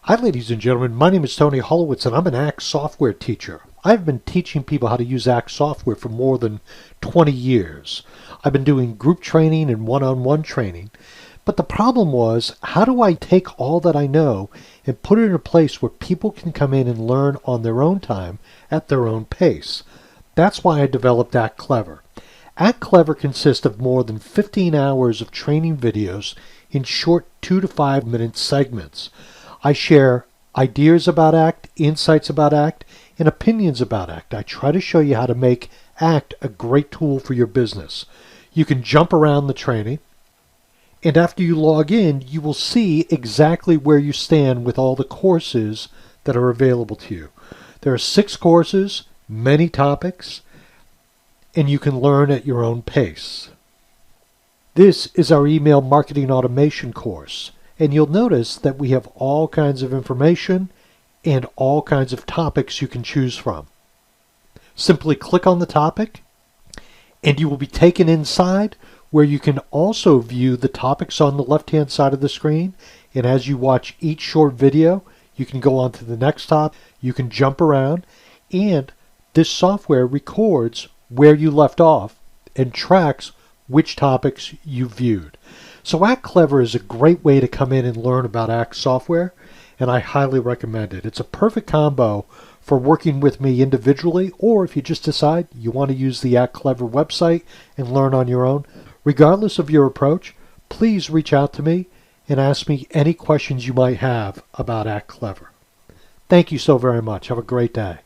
Hi ladies and gentlemen, my name is Tony Holowitz and I'm an Act software teacher. I've been teaching people how to use Act software for more than 20 years. I've been doing group training and one-on-one training. But the problem was, how do I take all that I know and put it in a place where people can come in and learn on their own time at their own pace? That's why I developed Act Clever. Act Clever consists of more than 15 hours of training videos in short 2 to 5 minute segments. I share ideas about Act, insights about Act, and opinions about Act. I try to show you how to make Act a great tool for your business. You can jump around the training, and after you log in, you will see exactly where you stand with all the courses that are available to you. There are 6 courses, many topics, and you can learn at your own pace. This is our email marketing automation course. And you'll notice that we have all kinds of information and all kinds of topics you can choose from. Simply click on the topic and you will be taken inside where you can also view the topics on the left-hand side of the screen. And as you watch each short video, you can go on to the next topic, you can jump around, and this software records where you left off and tracks which topics you viewed. So Act Clever is a great way to come in and learn about Act software, and I highly recommend it. It's a perfect combo for working with me individually, or if you just decide you want to use the Act Clever website and learn on your own. Regardless of your approach, please reach out to me and ask me any questions you might have about Act Clever. Thank you so very much. Have a great day.